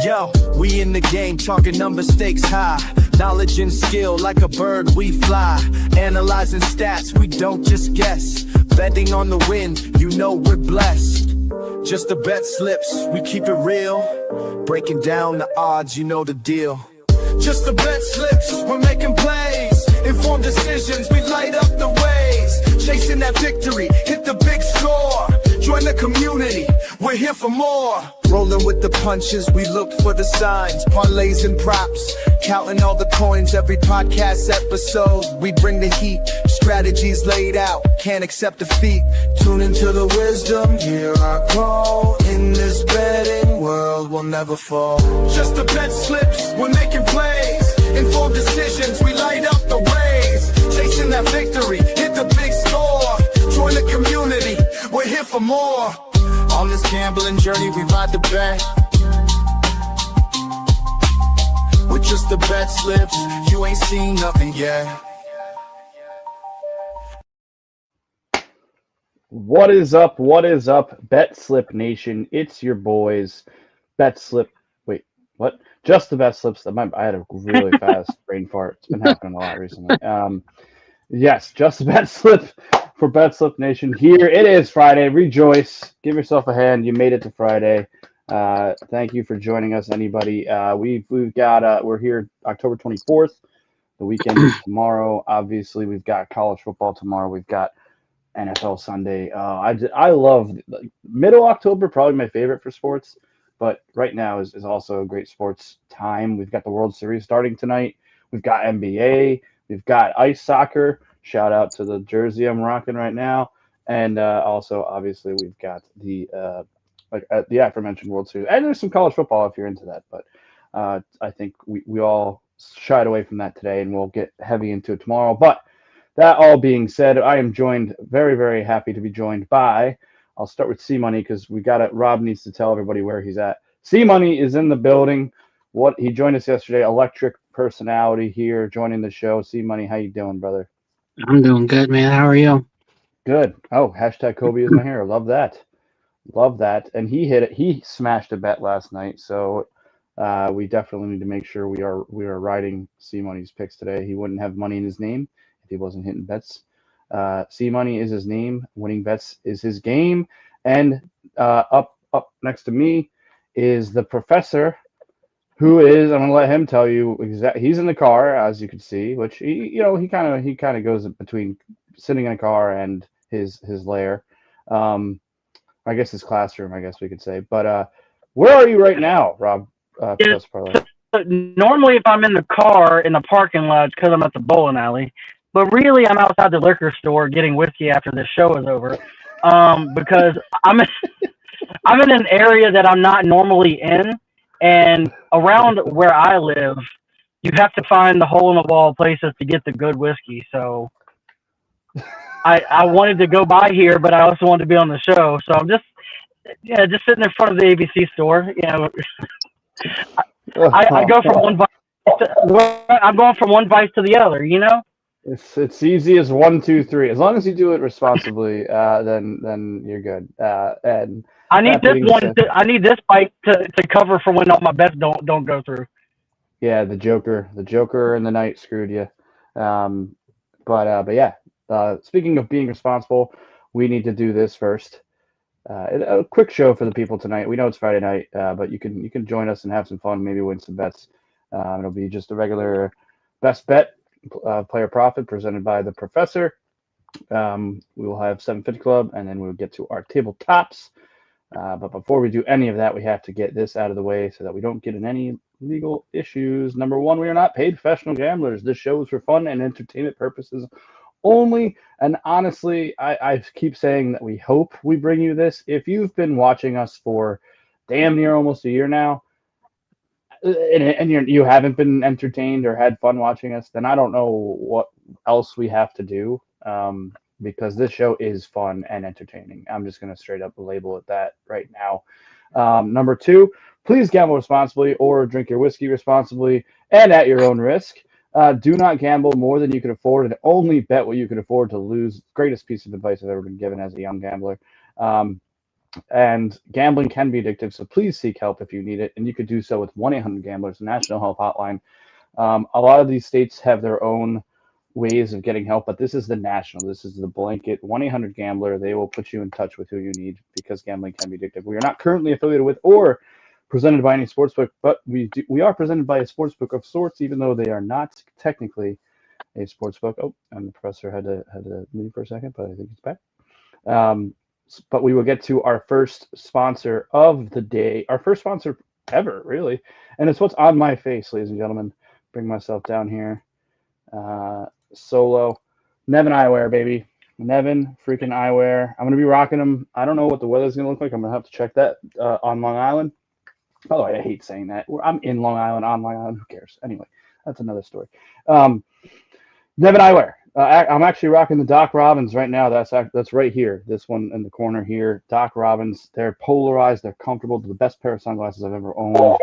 Yo, we in the game, talking number stakes high. Knowledge and skill, like a bird we fly. Analyzing stats, we don't just guess. Betting on the win, you know we're blessed. Just the bet slips, we keep it real. Breaking down the odds, you know the deal. Just the bet slips, we're making plays. Informed decisions, we light up the ways. Chasing that victory, hit the big score. Join the community, we're here for more. Rolling with the punches, we look for the signs. Parlays and props, counting all the coins. Every podcast episode, we bring the heat. Strategies laid out, can't accept defeat. Tune into the wisdom, hear our call. In this betting world, we'll never fall. Just the bet slips, we're making plays. Informed decisions, we light up the ways. Chasing that victory, hit the big score. Join the community, we're here for more. On this gambling journey, we ride the bet. With just the bet slips, you ain't seen nothing yet. What is up? What is up, Betslip Nation? It's your boys, Betslip. Wait, what? Just the Betslips. I had a really fast brain fart. It's been happening a lot recently. Yes, just the Betslip for Betslip Nation. Here it is, Friday. Rejoice. Give yourself a hand. You made it to Friday. Thank you for joining us, anybody. We've got we're here October 24th. The weekend is tomorrow. Obviously, we've got college football tomorrow. We've got NFL Sunday. I love middle October, probably my favorite for sports, but right now is also a great sports time. We've got the World Series starting tonight. We've got NBA. We've got ice soccer. Shout out to the jersey I'm rocking right now. And also, obviously, we've got the aforementioned World Series. And there's some college football if you're into that. But I think we all shied away from that today, and we'll get heavy into it tomorrow. But that all being said, I am joined, very, very happy to be joined by, I'll start with C-Money because Rob needs to tell everybody where he's at. C-Money is in the building. He joined us yesterday, electric personality here, joining the show. C-Money, how you doing, brother? I'm doing good, man. How are you? Good. Oh, hashtag Kobe is my hero. Love that. Love that. And he hit it. He smashed a bet last night, so we definitely need to make sure we are riding C-Money's picks today. He wouldn't have money in his name if he wasn't hitting bets. C-Money is his name. Winning bets is his game. And up next to me is the professor, who is, I'm going to let him tell you exactly. He's in the car, as you can see, which he kind of goes between sitting in a car and his lair. I guess his classroom, I guess we could say. But where are you right now, Rob? Professor Parlay? Normally, if I'm in the car in the parking lot, it's because I'm at the bowling alley. But really, I'm outside the liquor store getting whiskey after this show is over, because I'm in an area that I'm not normally in, and around where I live, you have to find the hole-in-the-wall places to get the good whiskey. So I wanted to go by here, but I also wanted to be on the show. So I'm just sitting in front of the ABC store. You know, I go from one vice. I'm going from one vice to the other. You know. It's easy as 1, 2, 3. As long as you do it responsibly, then you're good. And I need this one. I need this bike to cover for when all my bets don't go through. Yeah, the Joker and the Knight screwed you. But yeah. Speaking of being responsible, we need to do this first. A quick show for the people tonight. We know it's Friday night, but you can join us and have some fun. Maybe win some bets. It'll be just a regular best bet. Player profit presented by the professor. We will have 750 Club, and then we'll get to our tabletops. But before we do any of that, we have to get this out of the way so that we don't get in any legal issues. Number one, we are not paid professional gamblers. This show is for fun and entertainment purposes only. And honestly, I keep saying that we hope we bring you this. If you've been watching us for damn near almost a year now, and you haven't been entertained or had fun watching us, then I don't know what else we have to do, because this show is fun and entertaining. I'm just going to straight up label it that right now. Number two, please gamble responsibly or drink your whiskey responsibly and at your own risk. Do not gamble more than you can afford, and only bet what you can afford to lose. Greatest piece of advice I've ever been given as a young gambler. And gambling can be addictive, so please seek help if you need it. And you could do so with 1-800-GAMBLERS, the National Health Hotline. A lot of these states have their own ways of getting help, but this is the national. This is the blanket 1-800-GAMBLER. They will put you in touch with who you need because gambling can be addictive. We are not currently affiliated with or presented by any sportsbook, but we are presented by a sportsbook of sorts, even though they are not technically a sportsbook. Oh, and the professor had to leave for a second, but I think he's back. But we will get to our first sponsor of the day, our first sponsor ever, really, and it's what's on my face, ladies and gentlemen. Bring myself down here. Solo. Nevin Eyewear, baby. Nevin freaking Eyewear. I'm going to be rocking them. I don't know what the weather's going to look like. I'm going to have to check that on Long Island. Oh, I hate saying that. I'm in Long Island, on Long Island. Who cares? Anyway, that's another story. Nevin Eyewear. I'm actually rocking the Doc Robbins right now. That's right here. This one in the corner here. Doc Robbins. They're polarized. They're comfortable. They're the best pair of sunglasses I've ever owned.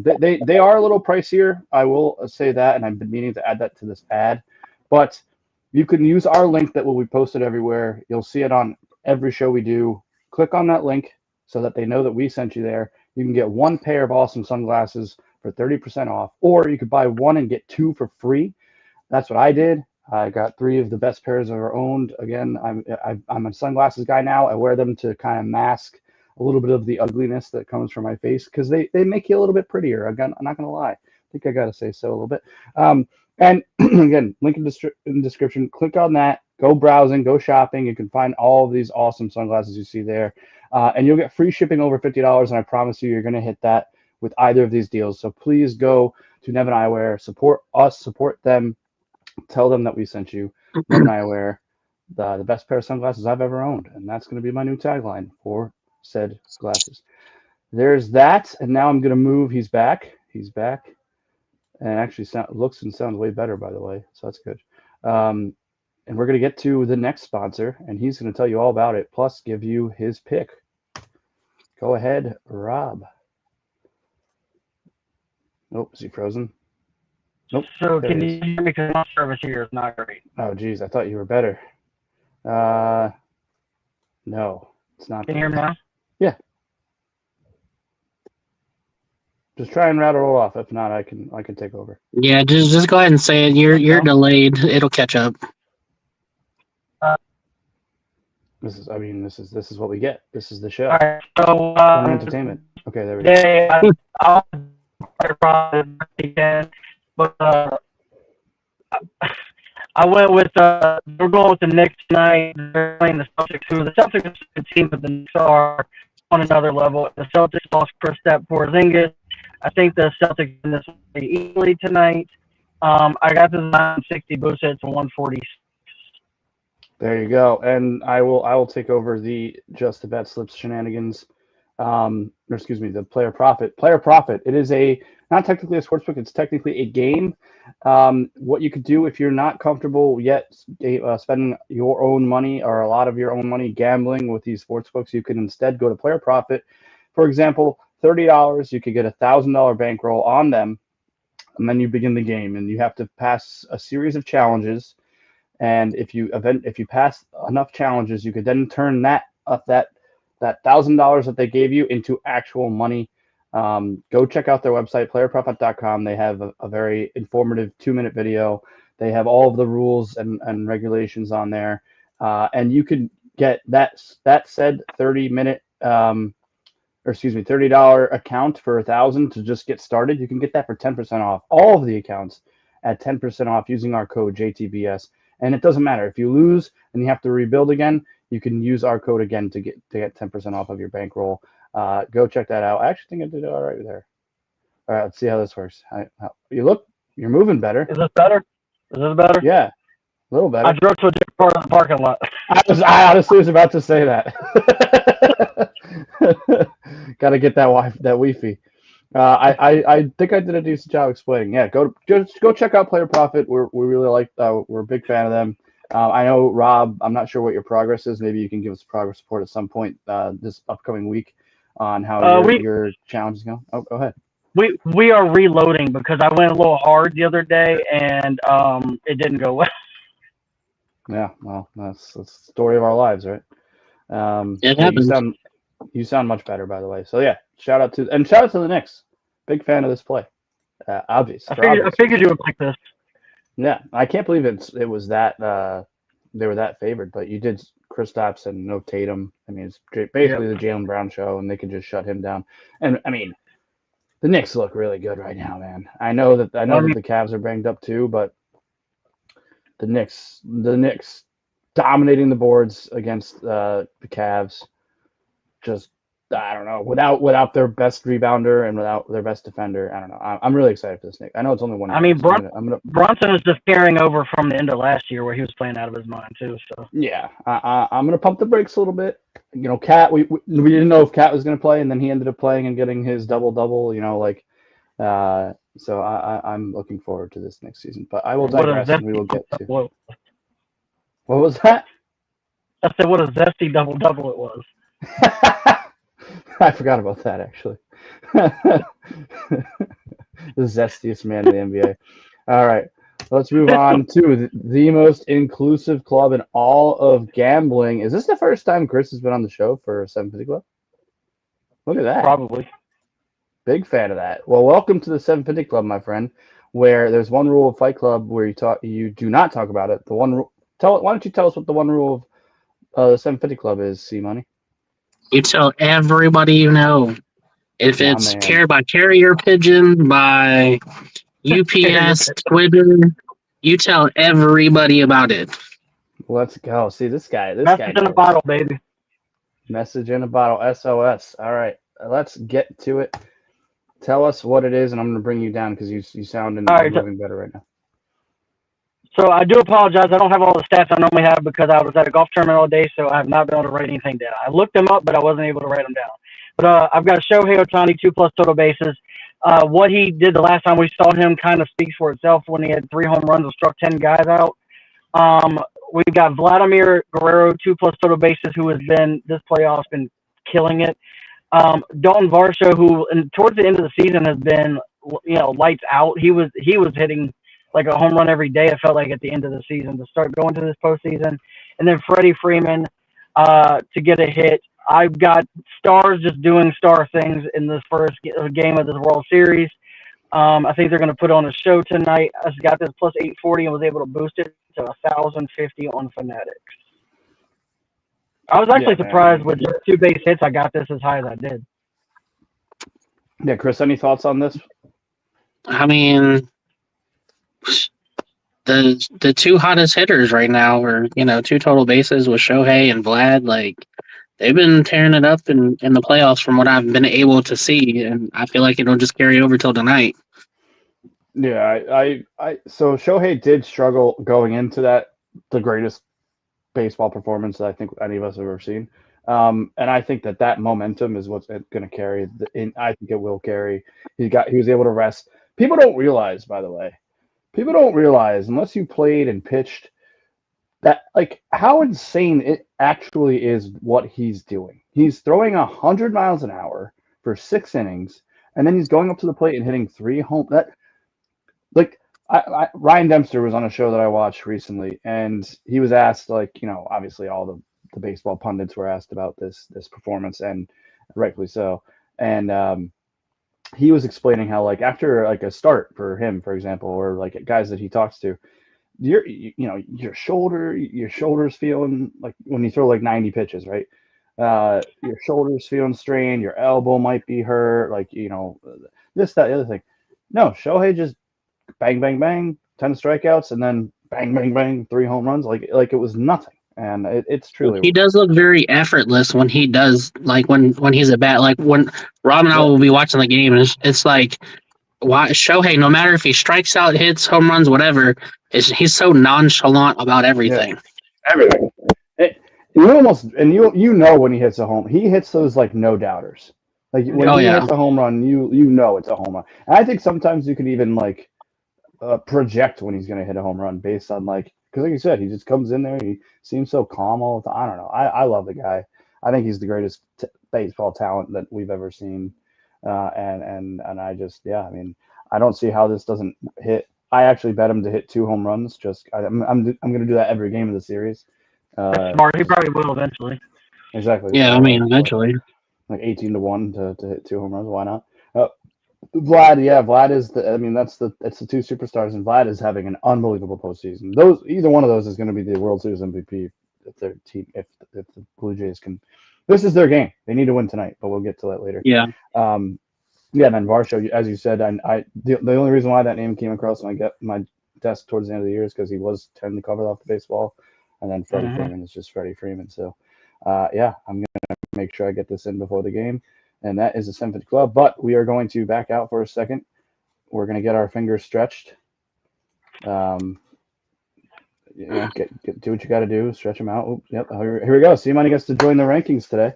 They are a little pricier. I will say that, and I've been meaning to add that to this ad. But you can use our link that will be posted everywhere. You'll see it on every show we do. Click on that link so that they know that we sent you there. You can get one pair of awesome sunglasses for 30% off, or you could buy one and get two for free. That's what I did. I got 3 of the best pairs I've ever owned. Again, I'm a sunglasses guy now. I wear them to kind of mask a little bit of the ugliness that comes from my face because they make you a little bit prettier. Again, I'm not going to lie. I think I got to say so a little bit. And again, link in the description. Click on that. Go browsing. Go shopping. You can find all of these awesome sunglasses you see there. And you'll get free shipping over $50. And I promise you're going to hit that with either of these deals. So please go to Nevin Eyewear. Support us. Support them. Tell them that we sent you. Nevin Eyewear, the best pair of sunglasses I've ever owned. And that's going to be my new tagline for said glasses. There's that. And now I'm going to move. He's back. He's back. And actually looks and sounds way better, by the way. So that's good. And we're going to get to the next sponsor. And he's going to tell you all about it. Plus give you his pick. Go ahead, Rob. Nope. Is he frozen? Nope. So can you hear me? Because my service here is not great. Oh, geez. I thought you were better. No, it's not. Can you hear me now? Yeah. Just try and rattle it off. If not, I can take over. Yeah, just go ahead and say it. You're delayed. It'll catch up. This is what we get. This is the show. All right. So entertainment. Okay, there we go. Yeah, but I went with we're going with the Knicks tonight. They're playing the Celtics, who the Celtics are a team, but the Knicks are on another level. The Celtics lost Kristaps Porzingis. I think the Celtics win this easily tonight. I got the 960 boost it to 140. There you go. And I will take over the Just the Betslips shenanigans. The player profit. Player profit. It is not technically a sportsbook. It's technically a game. What you could do if you're not comfortable yet spending your own money or a lot of your own money gambling with these sportsbooks, you can instead go to player profit. For example, $30, you could get $1,000 bankroll on them, and then you begin the game, and you have to pass a series of challenges. And if you pass enough challenges, you could then turn that $1,000 that they gave you into actual money. Go check out their website, playerprofit.com. They have a very informative 2-minute video. They have all of the rules and regulations on there. And you can get that said $30 account for $1,000 to just get started. You can get that for 10% off all of the accounts at 10% off using our code JTBS. And it doesn't matter if you lose and you have to rebuild again. You can use our code again to get 10% off of your bankroll. Go check that out. I actually think I did all right there. All right, let's see how this works. You're moving better. Is this better? Is this better? Yeah, a little better. I drove to a different part of the parking lot. I honestly was about to say that. Got to get that Wi-Fi. I think I did a decent job explaining. Yeah, go check out Player Profit. We really like. We're a big fan of them. I know, Rob, I'm not sure what your progress is. Maybe you can give us progress report at some point this upcoming week on how your challenge is going. Oh, go ahead. We are reloading because I went a little hard the other day and it didn't go well. Yeah, well, that's the story of our lives, right? It happens. You sound much better, by the way. So yeah, shout out to the Knicks. Big fan of this play. Obvious. I figured you would like this. Yeah, I can't believe it was that they were that favored. But you did Kristaps and no Tatum. I mean, it's basically the Jaylen Brown show, and they could just shut him down. And I mean, the Knicks look really good right now, man. I know that the Cavs are banged up too, but the Knicks dominating the boards against the Cavs. Just I don't know, without their best rebounder and without their best defender. I don't know. I'm really excited for this Knicks. I know it's only one. I mean, so Brunson is just carrying over from the end of last year where he was playing out of his mind too. So yeah, I'm gonna pump the brakes a little bit. You know, Cat. We didn't know if Cat was gonna play, and then he ended up playing and getting his double. You know, like. So I'm looking forward to this next season. But I will digress, and we will get to. What was that? I said, what a zesty double it was. I forgot about that, actually. The zestiest man in the NBA. All right, let's move on to the most inclusive club in all of gambling. Is this the first time Chris has been on the show for 750 Club? Look at that. Probably. Big fan of that. Well, welcome to the 750 Club, my friend, where there's one rule of Fight Club where you do not talk about it. Why don't you tell us what the one rule of the 750 Club is, C-Money? You tell everybody you know. If it's by carrier pigeon, by UPS, Twitter, you tell everybody about it. Let's go. See this guy. Message in a bottle, baby. Message in a bottle. SOS. All right. Let's get to it. Tell us what it is, and I'm going to bring you down because you sound moving better right now. So I do apologize. I don't have all the stats I normally have because I was at a golf tournament all day, so I have not been able to write anything down. I looked them up, but I wasn't able to write them down. But I've got Shohei Ohtani, 2+ total bases. What he did the last time we saw him kind of speaks for itself when he had 3 home runs and struck 10 guys out. We've got Vladimir Guerrero, 2+ total bases, who has been this playoff's been killing it. Dalton Varsho, who towards the end of the season has been, lights out. He was hitting like a home run every day, it felt like, at the end of the season to start going to this postseason. And then Freddie Freeman to get a hit. I've got stars just doing star things in this first game of this World Series. I think they're going to put on a show tonight. I got this plus 840 and was able to boost it to 1,050 on Fanatics. I was actually surprised with just 2 base hits. I got this as high as I did. Yeah, Chris, any thoughts on this? I mean, the 2 hottest hitters right now are 2 total bases with Shohei and Vlad. Like, they've been tearing it up in the playoffs from what I've been able to see, and I feel like it'll just carry over till tonight. Yeah, so Shohei did struggle going into the greatest baseball performance that I think any of us have ever seen. And I think that momentum is what's going to carry. I think it will carry. He was able to rest. People don't realize, by the way, unless you played and pitched, that like how insane it actually is what he's doing. He's throwing 100 miles an hour for 6 innings, and then he's going up to the plate and hitting 3 home. Ryan Dempster was on a show that I watched recently, and he was asked, obviously all the baseball pundits were asked about this performance, and rightfully so. And he was explaining how, like, after like a start for him, for example, or like guys that he talks to, your shoulders feeling like when you throw like 90 pitches, right? Your shoulders feeling strained, your elbow might be hurt, this, that, the other thing. No, Shohei just bang, bang, bang, 10 strikeouts, and then bang, bang, bang, 3 home runs, like it was nothing. And it's truly. He does look very effortless when he does, like when he's at bat. Like when Rob and I will be watching the game, and it's like, why Shohei? No matter if he strikes out, hits, home runs, whatever, he's so nonchalant about everything. Yeah. Everything. You know when he hits a home, he hits those like no doubters. Like when he hits a home run, you know it's a home run. And I think sometimes you can even like project when he's going to hit a home run based on because like you said, he just comes in there. He seems so calm all the time. I don't know. I love the guy. I think he's the greatest baseball talent that we've ever seen. And I just, I mean, I don't see how this doesn't hit. I actually bet him to hit 2 home runs. I'm going to do that every game of the series. That's smart. He probably will eventually. Exactly. Yeah, I mean, eventually. like 18-1 to hit 2 home runs. Why not? Vlad is that's the two superstars, and Vlad is having an unbelievable postseason. Either one of those is going to be the World Series MVP if their team if the Blue Jays can. This is their game. They need to win tonight, but we'll get to that later. Yeah. And then Varsho, as you said, the only reason why that name came across my desk towards the end of the year is because he was tending to cover off the baseball, and then Freddie Freeman is just Freddie Freeman. So, I'm gonna make sure I get this in before the game. And that is the 750 Club. But we are going to back out for a second. We're going to get our fingers stretched. Do what you got to do. Stretch them out. Oh, yep. Here we go. C-Money gets to join the rankings today.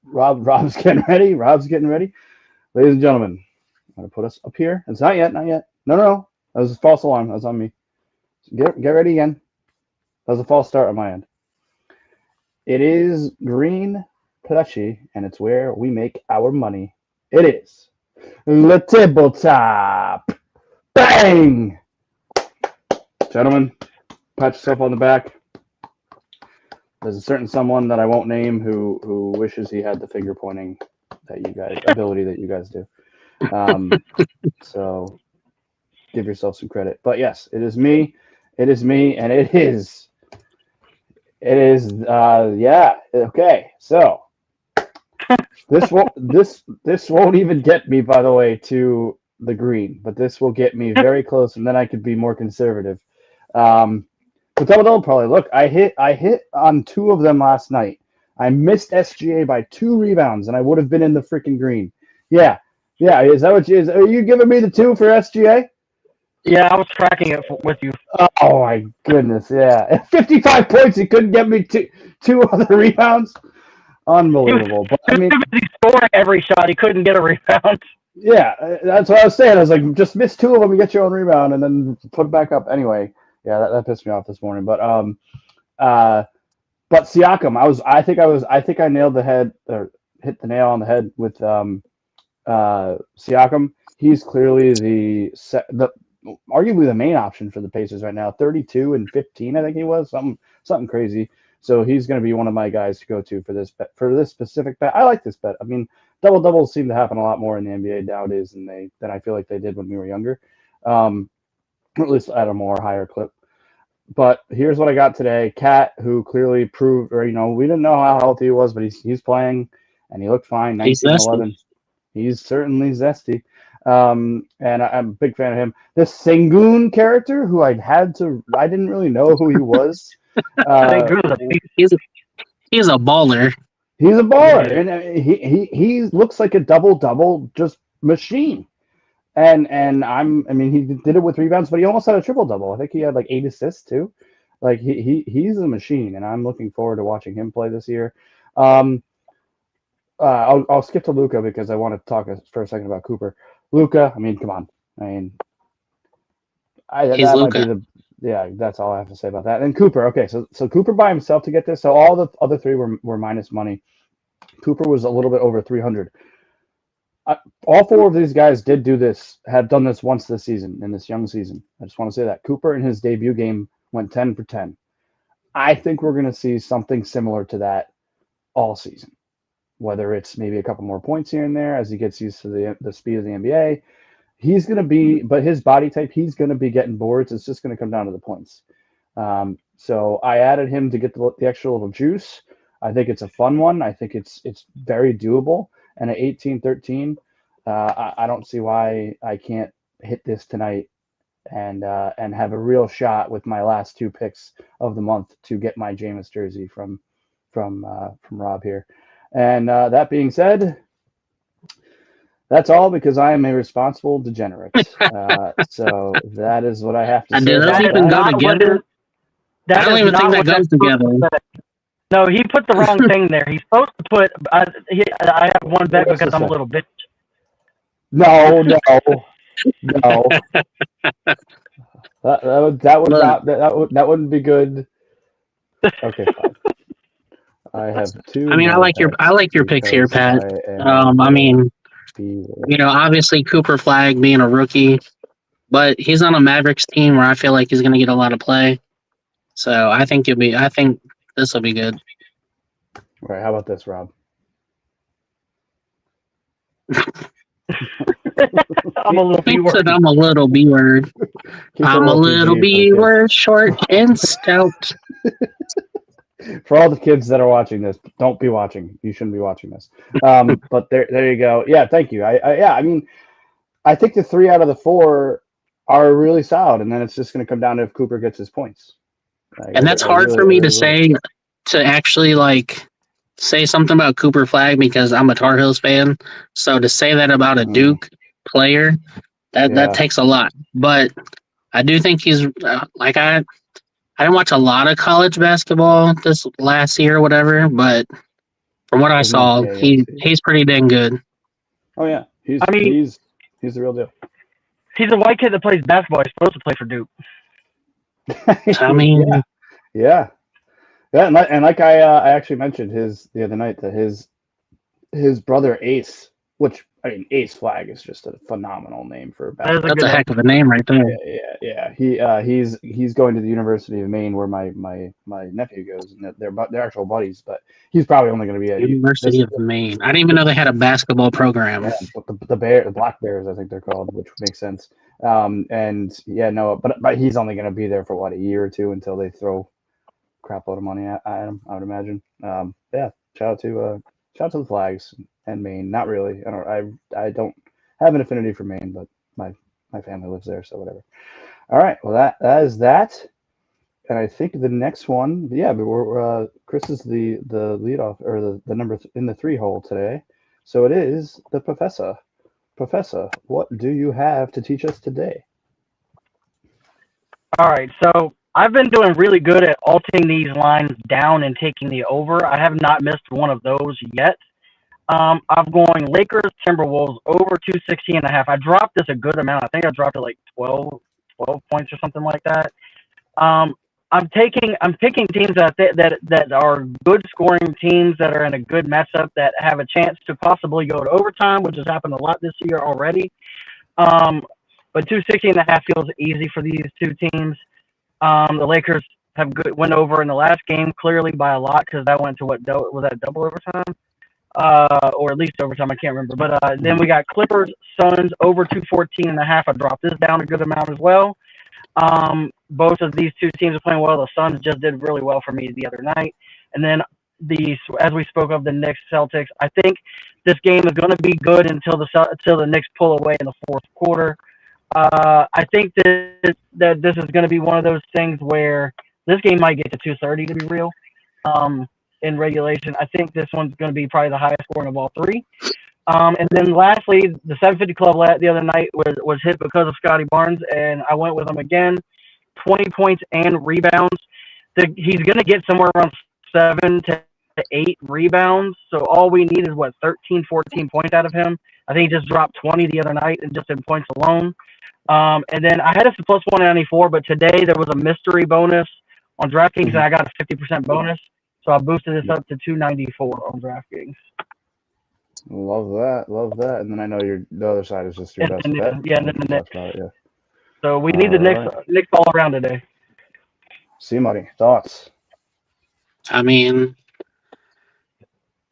Rob's getting ready. Ladies and gentlemen, I'm going to put us up here. It's not yet. No. That was a false alarm. That was on me. Get ready again. That was a false start on my end. It is green Plushy, and it's where we make our money. It is the tabletop. Bang! Gentlemen, pat yourself on the back. There's a certain someone that I won't name who wishes he had the finger pointing ability that you guys do. So give yourself some credit. But yes, it is me, and it is okay. So this won't even get me, by the way, to the green, but this will get me very close, and then I could be more conservative. But double probably. Look, I hit on 2 of them last night. I missed SGA by 2 rebounds, and I would have been in the freaking green. Yeah. Is that what is? Are you giving me the 2 for SGA? Yeah, I was tracking it with you. Oh my goodness! Yeah, at 55 points, he couldn't get me 2 other rebounds. Unbelievable. But I mean, he's scoring every shot. He couldn't get a rebound. Yeah, that's what I was saying. I was like, just miss 2 of them and get your own rebound, and then put it back up. Anyway, yeah, that pissed me off this morning. But Siakam, I think I nailed the head or hit the nail on the head with Siakam. He's clearly the arguably the main option for the Pacers right now. 32 and 15, I think he was something crazy. So he's going to be one of my guys to go to for this specific bet. I like this bet. I mean, doubles seem to happen a lot more in the NBA nowadays than I feel like they did when we were younger, at least at a more higher clip. But here's what I got today. Cat, who clearly proved, or we didn't know how healthy he was, but he's playing and he looked fine. 19-11. He's certainly zesty. And I'm a big fan of him. This Sengun character, who I didn't really know who he was. He's a baller. He's a baller, and he looks like a double just machine. And he did it with rebounds, but he almost had a triple double. I think he had like 8 assists too. Like he's a machine, and I'm looking forward to watching him play this year. I'll skip to Luka because I want to talk for a second about Cooper. Luka, I mean, come on. I mean, he's Luka. That's all I have to say about that. And Cooper, okay, so Cooper by himself to get this. So all the other 3 were minus money. Cooper was a little bit over 300. All 4 of these guys have done this once this season, in this young season. I just want to say that. Cooper in his debut game went 10 for 10. I think we're going to see something similar to that all season. Whether it's maybe a couple more points here and there as he gets used to the speed of the NBA. He's going to be, but his body type, he's going to be getting boards. It's just going to come down to the points. So I added him to get the extra little juice. I think it's a fun one. I think it's very doable. And at 18-13, I don't see why I can't hit this tonight and have a real shot with my last 2 picks of the month to get my Jameis jersey from Rob here. And that being said, that's all because I am a responsible degenerate. So that is what I have to say. Did those even go together? I don't even think that goes together. No, he put the wrong thing there. He's supposed to put. I have one bet because I'm a little bitch. No. That wouldn't be good. Okay, fine. I have 2. I mean, I like your picks here, Pat. I mean, obviously Cooper Flag being a rookie, but he's on a Mavericks team where I feel like he's going to get a lot of play. So I think this will be good. All right, how about this, Rob? I'm a little He B said word. I'm a little B word. Keep I'm a little PG for the B kids. word, short and stout. For all the kids that are watching this, don't be watching. You shouldn't be watching this. But there you go. Yeah, thank you. I mean, I think the 3 out of the 4 are really solid, and then it's just going to come down to if Cooper gets his points. And that's I hard for I me to really will. say, to actually like say something about Cooper Flag because I'm a Tar Heels fan. So to say that about a Mm, Duke player, that yeah, takes a lot. But I do think he's like I didn't watch a lot of college basketball this last year or whatever, but from what I as much. saw, Yeah, yeah. he's pretty dang good. Oh yeah, I mean, he's the real deal. he's a white kid that plays basketball. He's supposed to play for Duke. So, I Yeah, mean, yeah, yeah. And like I actually mentioned his the other night that his brother Ace, which I mean Ace Flag is just a phenomenal name for a That is a basketball that's good a player. name. heck of a name right there. Yeah. He's going to the University of Maine where my nephew goes, and they're actual buddies. But he's probably only going to be at University this. of Maine. I didn't even know they had a basketball program. Yeah, but the Black Bears, I think they're called, which makes sense. And yeah, no, but he's only going to be there for what, a year or two until they throw crap load of money at him, I would imagine. Yeah, shout out to the Flags and Maine. Not really. I don't have an affinity for Maine, but my family lives there, so whatever. All right, well that is that, and I think the next one, yeah, but Chris is the lead off or the number in the 3 hole today, so it is the professor. Professor, what do you have to teach us today? All right, so I've been doing really good at alting these lines down and taking the over. I have not missed one of those yet. I'm going Lakers Timberwolves over 216.5. I dropped this a good amount. I think I dropped it like 12 points or something like that. Um, I'm picking teams that are good scoring teams that are in a good matchup that have a chance to possibly go to overtime, which has happened a lot this year already. Um, but 216.5 feels easy for these two teams. The Lakers went over in the last game clearly by a lot because that went to was that double overtime? Or at least overtime. I can't remember. But then we got Clippers, Suns over 214.5. I dropped this down a good amount as well. Both of these two teams are playing well. The Suns just did really well for me the other night. And then as we spoke of the Knicks Celtics, I think this game is going to be good until the Knicks pull away in the fourth quarter. I think that this is going to be one of those things where this game might get to 230 to be real. In regulation, I think this one's going to be probably the highest scoring of all three. And then lastly, the 750 Club the other night was hit because of Scotty Barnes, and I went with him again. 20 points and rebounds. He's going to get somewhere around 7 to 8 rebounds. So all we need is, 13, 14 points out of him. I think he just dropped 20 the other night and just in points alone. And then I had us to plus 194, but today there was a mystery bonus on DraftKings, and I got a 50% bonus. So I boosted this up to 294 on DraftKings. Love that. And then I know the other side is just your best bet. Yeah, and then the Knicks. Yeah. So we need the Knicks all around today. See, Muddy, thoughts? I mean,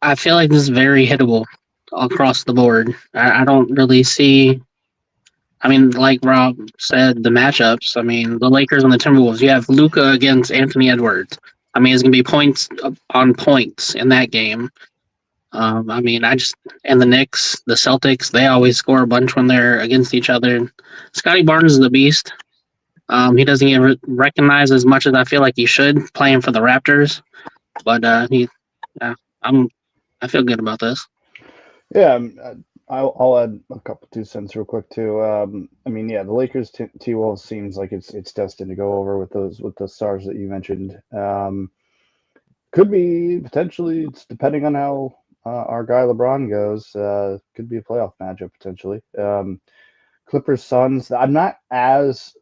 I feel like this is very hittable across the board. I don't really see. I mean, like Rob said, the matchups. I mean, the Lakers and the Timberwolves. You have Luka against Anthony Edwards. I mean, it's gonna be points on points in that game. I mean, and the Knicks, the Celtics, they always score a bunch when they're against each other. Scotty Barnes is the beast. He doesn't get recognized as much as I feel like he should playing for the Raptors, but I feel good about this. Yeah, I'll add a couple 2 cents real quick too. I mean, yeah, the Lakers T-Wolves seems like it's destined to go over with the stars that you mentioned. Could be potentially, it's depending on how our guy LeBron goes. Could be a playoff matchup potentially. Clippers Suns. I'm not as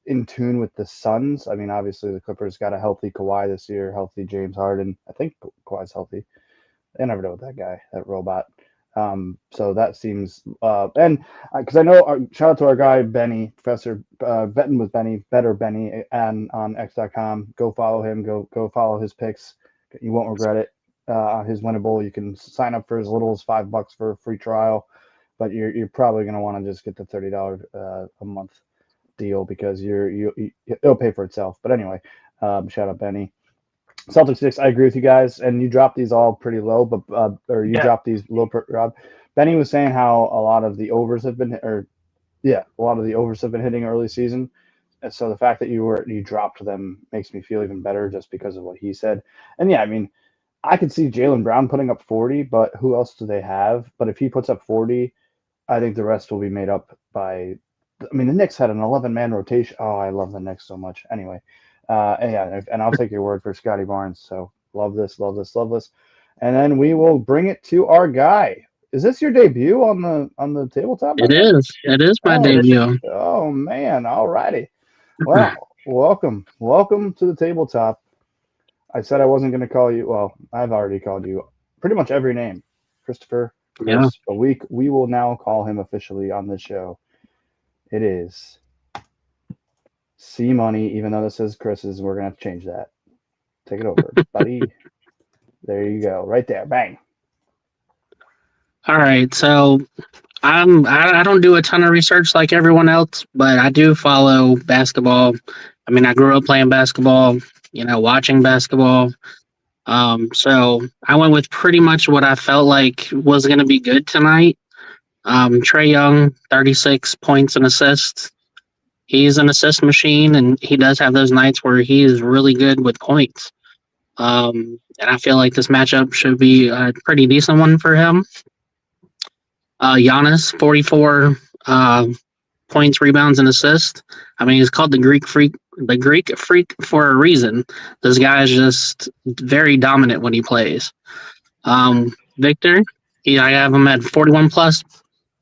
in tune with the Suns. I mean, obviously the Clippers got a healthy Kawhi this year, healthy James Harden. I think Kawhi's healthy. I never know with that guy, that robot. So that seems, and because I know, shout out to our guy Benny, Professor Betting with Benny, Better Benny, and on X.com. Go follow him. Go follow his picks. You won't regret it. his winnable. You can sign up for as little as $5 for a free trial, but you're probably going to want to just get the $30 a month deal because it'll pay for itself. But anyway, shout out Benny. Celtics 6, I agree with you guys, and you dropped these all pretty low, but or you dropped these low, Rob. Benny was saying how a lot of the overs have been, a lot of the overs have been hitting early season. And so the fact that you dropped them makes me feel even better just because of what he said. And yeah, I mean, I could see Jaylen Brown putting up 40, but who else do they have? But if he puts up 40, I think the rest will be made up by. I mean, the Knicks had an 11-man rotation. Oh, I love the Knicks so much. Anyway, and I'll take your word for Scotty Barnes. So love this, love this, love this. And then we will bring it to our guy. Is this your debut on the tabletop? It is. It is my debut. Oh man! All righty. Well, welcome to the tabletop. I said I wasn't going to call you. Well, I've already called you pretty much every name, Christopher. Chris, Yeah. But we will now call him officially on this show. It is C Money, even though this says Chris's. We're gonna have to change that. Take it over, buddy. There you go, right there, bang. All right, so I don't do a ton of research like everyone else, but I do follow basketball. I mean, I grew up playing basketball, watching basketball. So I went with pretty much what I felt like was going to be good tonight. Trae Young, 36 points and assists. He's an assist machine, and he does have those nights where he is really good with points. And I feel like this matchup should be a pretty decent one for him. Giannis, 44 points, rebounds, and assists. I mean, he's called the Greek Freak for a reason. This guy is just very dominant when he plays. Victor, I have him at 41 plus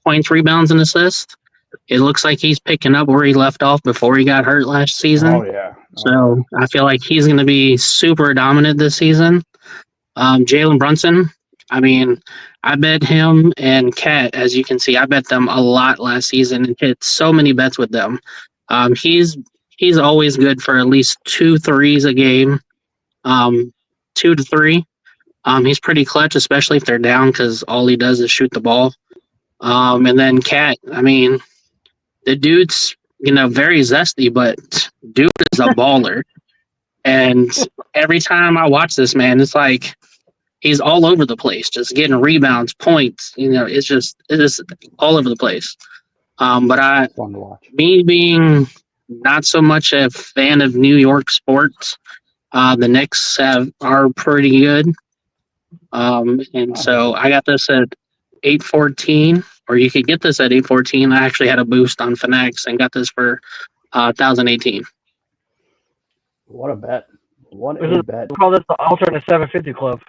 points, rebounds, and assists. It looks like he's picking up where he left off before he got hurt last season. Oh yeah. So I feel like he's going to be super dominant this season. Jalen Brunson, I mean, I bet him and Kat, as you can see, I bet them a lot last season and hit so many bets with them. He's always good for at least 2 threes a game, 2 to 3. He's pretty clutch, especially if they're down, because all he does is shoot the ball. And then Kat, I mean, the dude's very zesty, but dude is a baller. And every time I watch this man, it's like he's all over the place, just getting rebounds, points. It's just all over the place. But Fun to watch. me being not so much a fan of New York sports, the Knicks are pretty good. And so I got this at 814, or you could get this at 814. I actually had a boost on Fanatics and got this for 1018. What a bet! What a bet! We call this the alternate 750 club.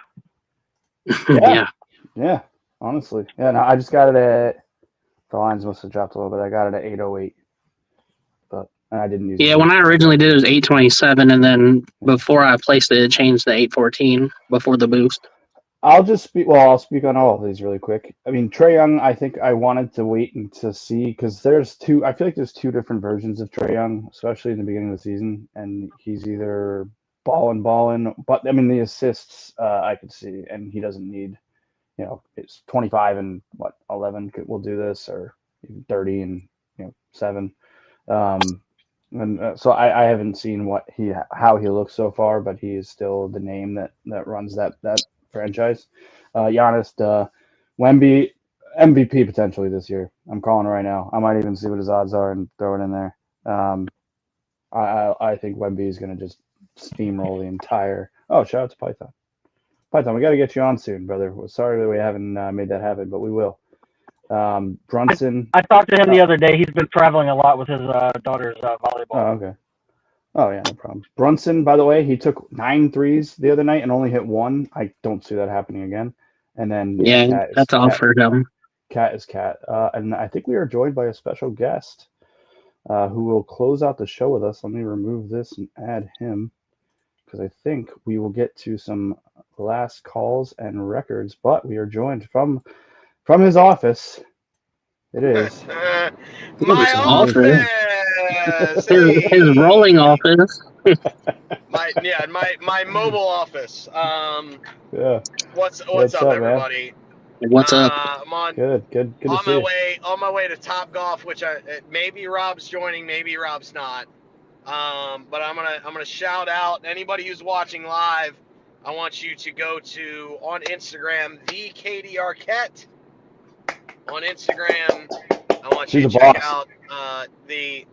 Yeah. Honestly, yeah. No, I just got it at. The lines must have dropped a little bit. I got it at 808, but I didn't use it. Yeah, when I originally did it was 827, and then before I placed it, it changed to 814 before the boost. I'll speak on all of these really quick. I mean, Trae Young, I think I wanted to wait and to see because I feel like there's 2 different versions of Trae Young, especially in the beginning of the season, and he's either balling, but I mean the assists I could see, and he doesn't need, it's 25 and 11 will do this, or even 30 and 7. And so I haven't seen how he looks so far, but he is still the name that runs that franchise. Giannis, Wemby, MVP potentially this year. I'm calling it right now. I might even see what his odds are and throw it in there. I think Wemby is going to just steamroll the entire. Oh, shout out to Python. Python, we got to get you on soon, brother. Sorry that we haven't made that happen, but we will. Brunson. I talked to him the other day. He's been traveling a lot with his daughter's volleyball. Oh, okay. Oh, yeah, no problem. Brunson, by the way, he took 9 threes the other night and only hit 1. I don't see that happening again. And then that's all for him. Cat is Cat. And I think we are joined by a special guest who will close out the show with us. Let me remove this and add him because I think we will get to some last calls and records. But we are joined from his office. It is my office. His rolling office. my mobile office. Yeah. What's What's up, up, everybody? What's up? I'm on Good to on see my you. way to Top Golf, which maybe Rob's joining, maybe Rob's not. But I'm gonna shout out anybody who's watching live. I want you to go to on Instagram the Katie Arquette on Instagram. I want She's you a to check boss. out the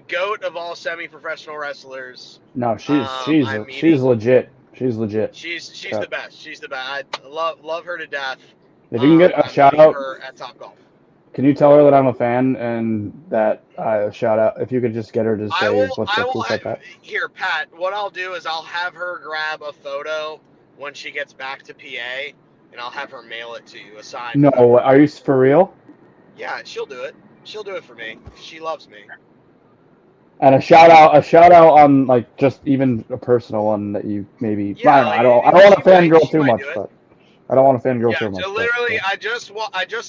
goat of all semi-professional wrestlers. No, she's I'm she's meeting. legit. She's legit. She's Yeah. the best. She's the best. I love her to death. If you can get a I'm shout meeting out, her at Top Golf. can you tell her that I'm a fan and that I shout out? If you could just get her to say what's up, cool like that. Here, Pat. What I'll do is I'll have her grab a photo when she gets back to PA, and I'll have her mail it to you. Assigned. No, are you for real? Yeah, she'll do it. She'll do it for me. She loves me. And a shout out on like just even a personal one that you maybe. Yeah, I don't want to fangirl too much, but I don't want to fangirl too much. Yeah, literally, I just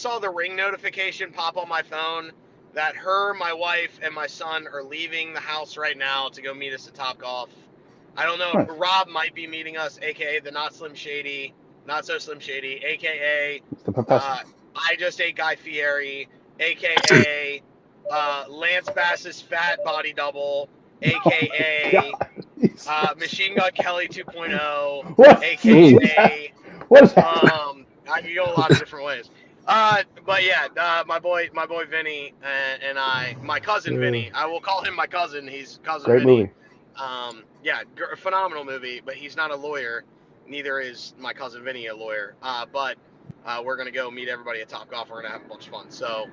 saw the ring notification pop on my phone that her, my wife, and my son are leaving the house right now to go meet us at Top Golf. I don't know if Rob might be meeting us, aka the Not So Slim Shady, aka the professor. I Just Ate Guy Fieri, aka Lance Bass's fat body double, aka Machine Gun Kelly 2.0, What? aka What is that? I can go a lot of different ways. But yeah, my boy Vinny and my cousin Vinny. I will call him my cousin. He's cousin Great Vinny. movie. Yeah, phenomenal movie. But he's not a lawyer. Neither is my cousin Vinny a lawyer. But we're gonna go meet everybody at Top Golf. We're gonna have a bunch of fun. So,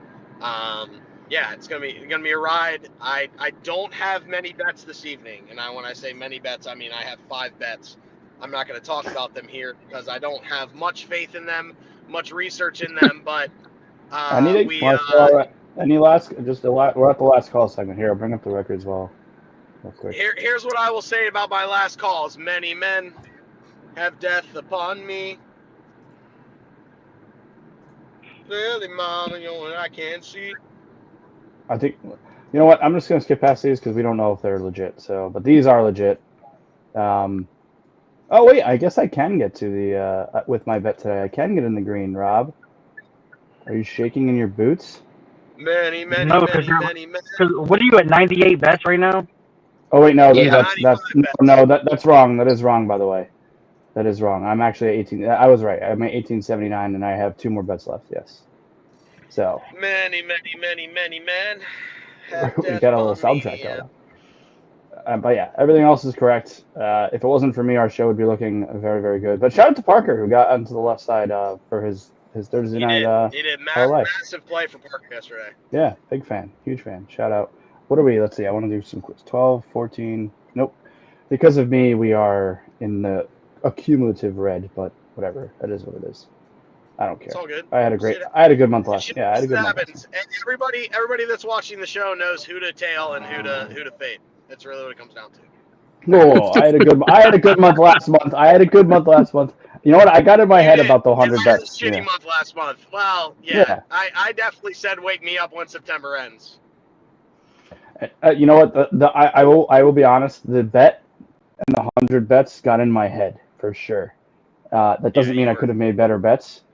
yeah, it's gonna be a ride. I don't have many bets this evening, and when I say many bets, I mean I have 5 bets. I'm not going to talk about them here because I don't have much faith in them, much research in them. But I need any last? We're at the last call segment here. I'll bring up the record as well, real quick. Here's what I will say about my last calls. Many men have death upon me. Really, mama, I can't see. I think, you know what? I'm just going to skip past these because we don't know if they're legit. So, but these are legit. Oh wait, I guess I can get to the with my bet today. I can get in the green, Rob. Are you shaking in your boots? Many. What are you at 98 bets right now? Oh wait, no, Yeah. that's wrong. That is wrong, by the way. That is wrong. I'm actually 18. I was right. I'm at 1879, and I have 2 more bets left. Yes. So. Many men. We got a little soundtrack going. But yeah, everything else is correct. If it wasn't for me, our show would be looking very, very good. But shout out to Parker, who got onto the left side for his Thursday night. He did massive play for Parker yesterday. Yeah, big fan, huge fan. Shout out. What are we? Let's see. I want to do some quiz. 12, 14. Nope. Because of me, we are in the accumulative red. But whatever, that is what it is. I don't care. It's all good. I had a good month last. Yeah, I had a good month. And everybody that's watching the show knows who to tail and who to fade. That's really what it comes down to. No, I had a good month last month. You know what? I got in my head about the 100 bets. Shitty month last month. Well, yeah. I definitely said wake me up when September ends. You know what? I will be honest. The bet and the 100 bets got in my head for sure. That doesn't mean I could have made better bets,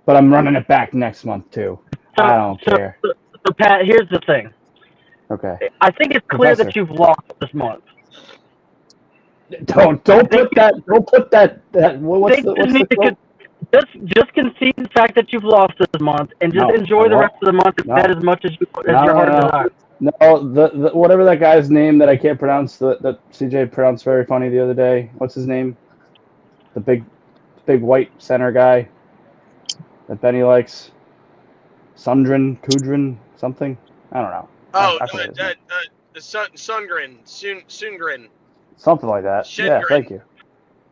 but I'm running it back next month too. I don't care. So Pat, here's the thing. Okay. I think it's clear that you've lost this month. Don't put that. What's the quote? Just concede the fact that you've lost this month, and just enjoy the rest of the month and bet as much as your heart desires. No, the whatever that guy's name that I can't pronounce that CJ pronounced very funny the other day. What's his name? The big white center guy that Benny likes. Kudrin, something. I don't know. Sungrin. Something like that. Shedgren. Yeah, thank you.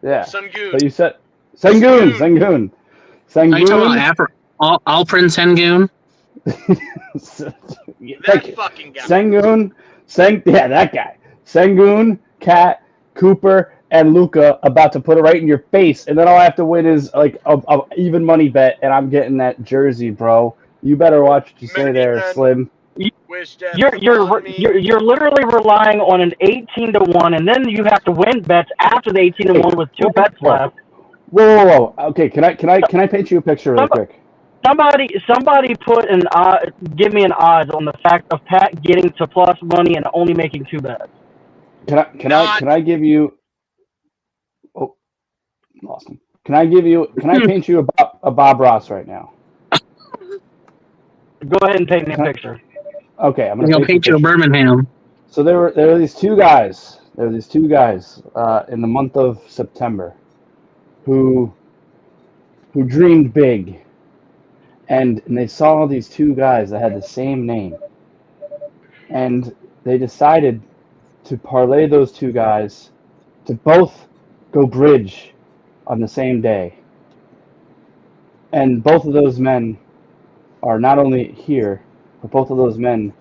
Yeah. Sungoon. But you said Sengun. Are you talking about Alfred Sengun? That fucking guy. Sengun. That guy. Sengun, Kat, Cooper, and Luca about to put it right in your face, and then all I have to win is like a even money bet, and I'm getting that jersey, bro. You better watch what you say there, Slim. You're literally relying on an 18-1, and then you have to win bets after the 18-1 with 2 bets left. Whoa. Okay, can I paint you a picture really quick? Somebody put give me an odds on the fact of Pat getting to plus money and only making 2 bets. Can I give you? Oh, lost him. Can I paint you a Bob Ross right now? Go ahead and paint me a picture. Okay, I'm We're gonna gonna paint you paint a you a picture. Birmingham. So there were these two guys. There were these two guys in the month of September who dreamed big, and they saw these two guys that had the same name, and they decided to parlay those two guys to both go bridge on the same day. And both of those men are not only here, but both of those men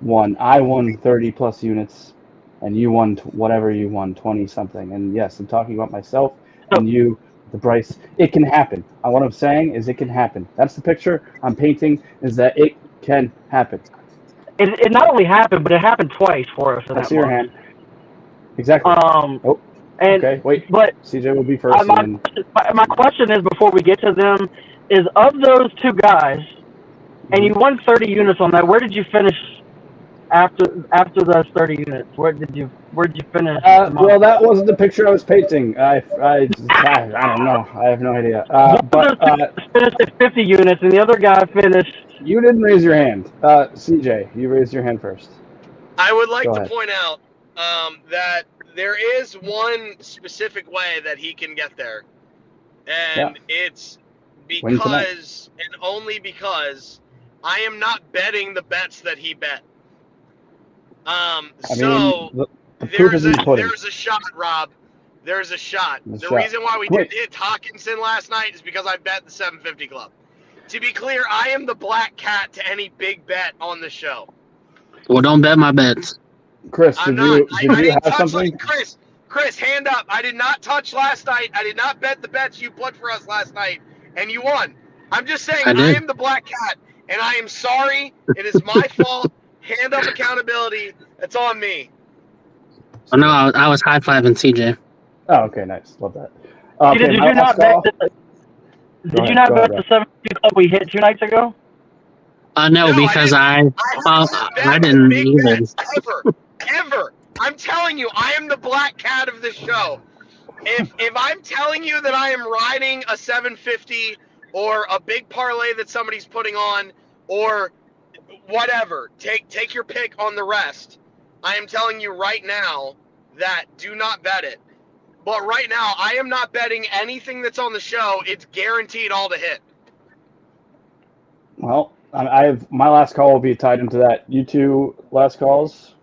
won. I won 30 plus units, and you won whatever you won, 20 something. And yes, I'm talking about myself So and you, the Bryce. It can happen. What I'm saying is it can happen. That's the picture I'm painting, is that it can happen. it not only happened, but it happened twice for us in I that see your month. hand. Exactly. Oh, And okay. Wait. but CJ will be first, and then my question is, before we get to them, is of those 2 guys, and you won 30 units on that. Where did you finish after those 30 units? Where did you finish the month? well, that wasn't the picture I was painting. I don't know. I have no idea. One of those 2 guys finished at 50 units, and the other guy finished. You didn't raise your hand. CJ, you raised your hand first. I would like Go to ahead. point out that there is one specific way that he can get there, and it's Win tonight. because and only because I am not betting the bets that he bet. So the proof is in the pudding. there's a shot, Rob. There's a shot. The shot. reason why we Quick. didn't hit Hawkinson last night is because I bet the 750 club. To be clear, I am the black cat to any big bet on the show. Well, don't bet my bets. Chris, I'm did not. you I didn't have touch something? Chris, hand up. I did not touch last night. I did not bet the bets you put for us last night, and you won. I'm just saying I I did. am the black cat, and I am sorry. It is my fault. Hand up accountability. It's on me. Oh no, I was high fiving CJ. Oh, okay, nice. Love that. Did you not bet the 750 club we hit 2 nights ago? No, because I didn't big either. bets ever. I'm telling you, I am the black cat of this show. If I'm telling you that I am riding a 750 or a big parlay that somebody's putting on or whatever, take your pick on the rest. I am telling you right now that do not bet it. But right now, I am not betting anything that's on the show. It's guaranteed all to hit. Well, I have my last call will be tied into that. You two last calls.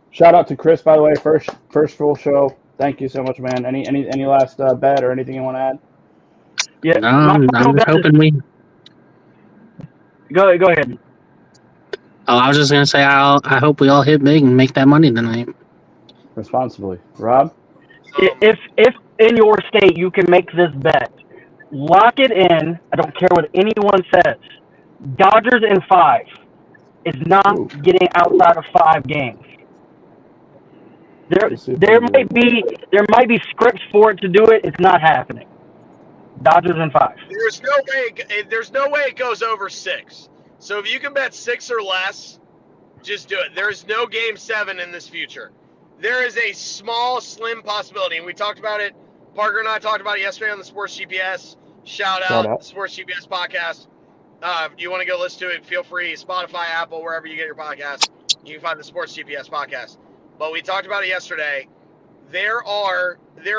Shout out to Chris, by the way, first full show. Thank you so much, man. Any last bet or anything you want to add? Yeah, No, I'm just hoping we. Go ahead. Oh, I was just gonna say I hope we all hit big and make that money tonight. Responsibly, Rob. If in your state you can make this bet, lock it in. I don't care what anyone says. Dodgers in 5 is not getting outside of 5 games. There might be scripts for it to do it. It's not happening. Dodgers in 5. There's no way it goes over 6. So if you can bet 6 or less, just do it. There is no game 7 in this future. There is a small, slim possibility, and we talked about it. Parker and I talked about it yesterday on the Sports GPS. Shout out the Sports GPS podcast. If you want to go listen to it, feel free. Spotify, Apple, wherever you get your podcasts, you can find the Sports GPS podcast. But we talked about it yesterday. There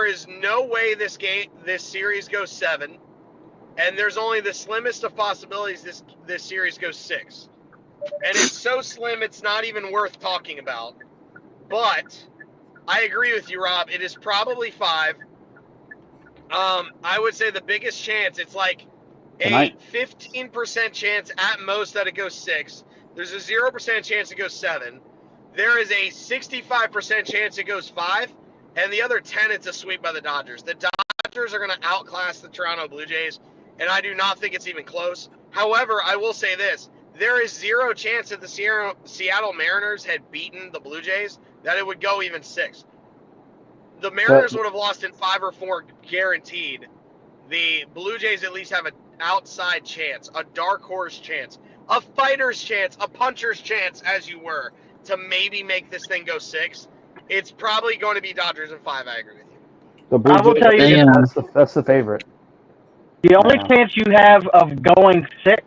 is no way this series goes 7, and there's only the slimmest of possibilities this series goes 6. And it's so slim, it's not even worth talking about. But I agree with you, Rob. It is probably 5. I would say the biggest chance, it's like a 15% chance at most that it goes 6. There's a 0% chance it goes 7. There is a 65% chance it goes 5. And the other 10, it's a sweep by the Dodgers. The Dodgers are going to outclass the Toronto Blue Jays, and I do not think it's even close. However, I will say this. There is 0 chance that the Seattle Mariners had beaten the Blue Jays that it would go even 6. The Mariners would have lost in 5 or 4 guaranteed the Blue Jays at least have an outside chance, a dark horse chance, a fighter's chance, a puncher's chance, as you were, to maybe make this thing go 6, it's probably going to be Dodgers in 5. I agree with you. The Blue I will Jays, tell you Yeah. that's the favorite. the only Yeah. chance you have of going 6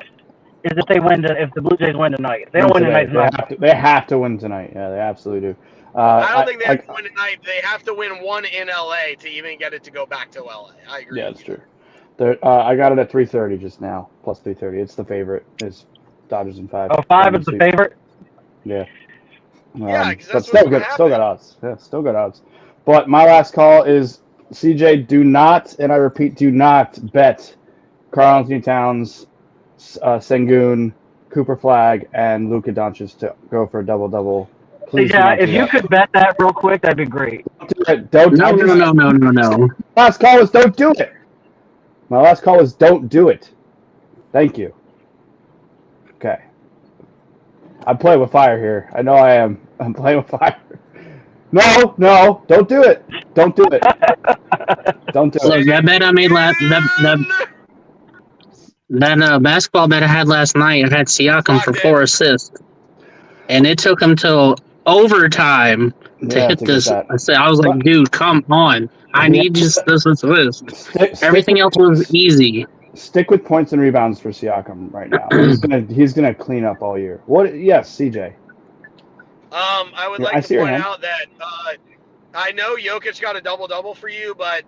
is if the Blue Jays win tonight. If they don't win tonight, They have to win tonight. Yeah, they absolutely do. I don't think they have to win tonight. They have to win 1 in LA to even get it to go back to LA. I agree. Yeah, that's true. I got it at 330 just now, plus 330. It's the favorite. It's Dodgers in 5. 5 is the favorite. Yeah. Yeah, because but that's still what's good. gonna Still got happen. odds. Yeah, still good odds. But my last call is CJ. Do not, and I repeat, do not bet Karl Anthony Towns, Sengun, Cooper Flag, and Luka Doncic to go for a double-double. Please do Yeah, not do if you that. could bet that real quick, that'd be great. Don't. No. Last call is don't do it. My last call is don't do it. Thank you. Okay. I'm playing with fire here. I know I am. I'm playing with fire. No, don't do it. Don't do it. Don't do Look, it. that bet I made that basketball bet I had last night, I had Siakam for 4 assists, and it took him till overtime to hit this. that. I was like, dude, come on! I need just this assist. Everything else was easy. Stick with points and rebounds for Siakam right now. He's gonna clean up all year. What? Yes, CJ. I would Yeah, like I to see your point hand. out that I know Jokic got a double-double for you, but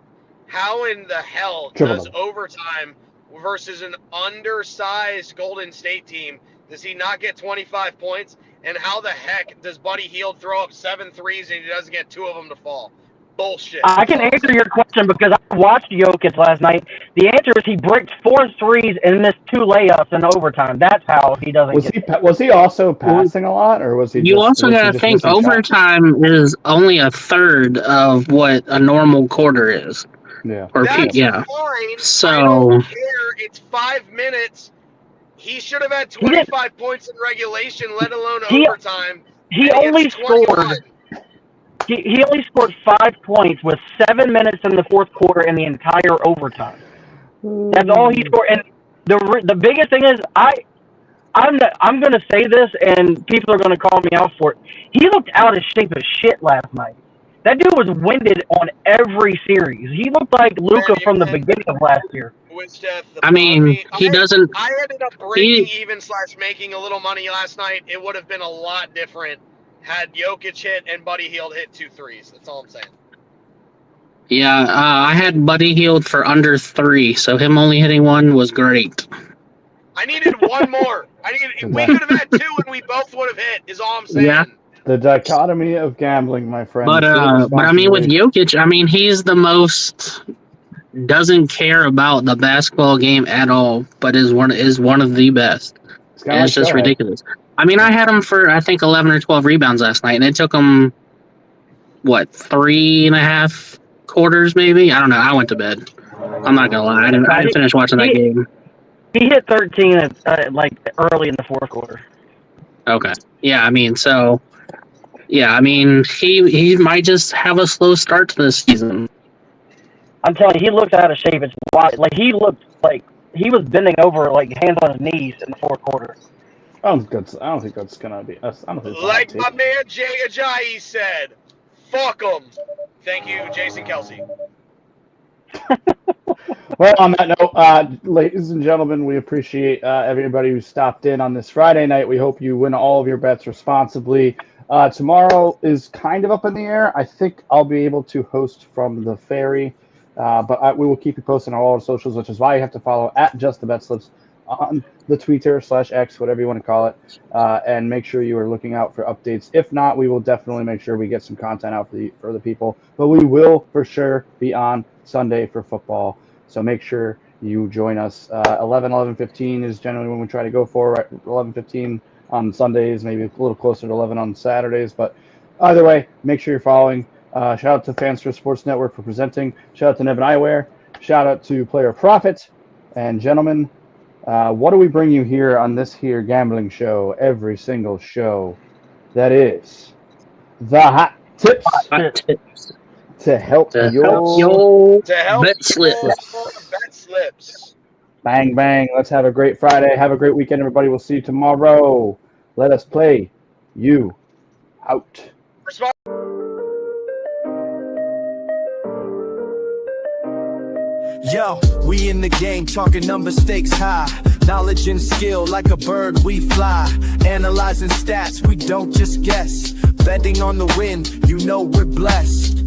how in the hell does Triple-double. overtime versus an undersized Golden State team does he not get 25 points? And how the heck does Buddy Hield throw up 7 threes and he doesn't get 2 of them to fall? Bullshit. I can answer your question because I watched Jokic last night. The answer is he bricked 4 threes and missed 2 layups in overtime. That's how he doesn't Was he also passing a lot, or was he? You also got to think overtime is only a third of what a normal quarter is. Yeah. That's yeah. fine. So I don't care. It's 5 minutes. He should have had 25 points in regulation, let alone overtime. He only scored. He only scored 5 points with 7 minutes in the fourth quarter in the entire overtime. That's all he scored. And the biggest thing is I'm going to say this, and people are going to call me out for it. He looked out of shape as shit last night. That dude was winded on every series. He looked like Luka from the beginning of last year. I mean, he doesn't. I ended up breaking even / making a little money last night. It would have been a lot different had Jokic hit and Buddy Hield hit 2 threes. That's all I'm saying. Yeah, I had Buddy Hield for under 3, so him only hitting 1 was great. I needed 1 more. We could have had 2 and we both would have hit, is all I'm saying. Yeah. The dichotomy of gambling, my friend. But I mean, with Jokic, I mean, he's the most doesn't care about the basketball game at all, but is one of the best. It's just ridiculous. I mean, I had him for I think 11 or 12 rebounds last night, and it took him 3.5 quarters, maybe. I don't know. I went to bed. I'm not gonna lie. I didn't finish watching that game. He hit 13 early in the fourth quarter. Okay. Yeah, I mean, so. Yeah, I mean, he might just have a slow start to this season. I'm telling you, he looked out of shape. It's wild. Like he looked like he was bending over, like hands on his knees in the fourth quarter. I don't think that's gonna be. I don't think like my man Jay Ajayi said, "Fuck them." Thank you, Jason Kelsey. Well, on that note, ladies and gentlemen, we appreciate everybody who stopped in on this Friday night. We hope you win all of your bets responsibly. Tomorrow is kind of up in the air. I think I'll be able to host from the ferry, but we will keep you posted on all our socials, which is why you have to follow @JustTheBetslips on the Twitter /X, whatever you want to call it, and make sure you are looking out for updates. If not, we will definitely make sure we get some content out for the people. But we will for sure be on Sunday for football, so make sure you join us. 11:15 is generally when we try to go for, right? 11:15 on Sundays, maybe a little closer to 11 on Saturdays. But either way, make sure you're following. Shout out to Fanstra Sports Network for presenting. Shout out to Nevin Eyewear. Shout out to Player Profit. And gentlemen, what do we bring you here on this here gambling show every single show? That is the hot tips. To help your bet slip. Betslips. Bang, bang. Let's have a great Friday. Have a great weekend, everybody. We'll see you tomorrow. Let us play you out. Respond. Yo, we in the game, talking number stakes high. Knowledge and skill, like a bird we fly. Analyzing stats, we don't just guess. Betting on the win, you know we're blessed.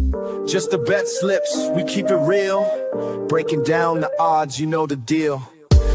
Just the bet slips, we keep it real. Breaking down the odds, you know the deal.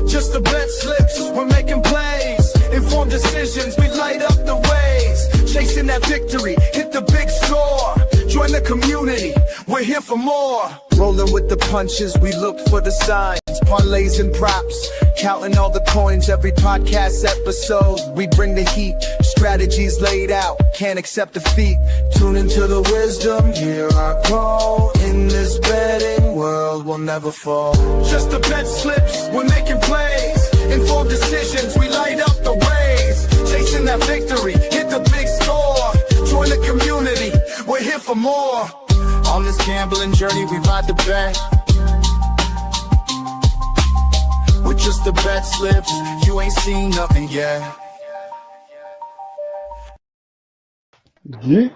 Just the bet slips, we're making plays. Informed decisions, we light up the ways. Chasing that victory, hit the big score. Join the community, we're here for more. Rolling with the punches, we look for the signs. Parlays and props, counting all the coins. Every podcast episode, we bring the heat. Strategies laid out, can't accept defeat. Tune into the wisdom, hear our call. In this betting world, we'll never fall. Just the bet slips, we're making plays. Informed decisions, we light up the ways. Chasing that victory, hit the big score. Join the community, we're here for more. On this gambling journey, we ride the bet. With just the bet slips, you ain't seen nothing yet. Yeah.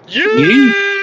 Yeah.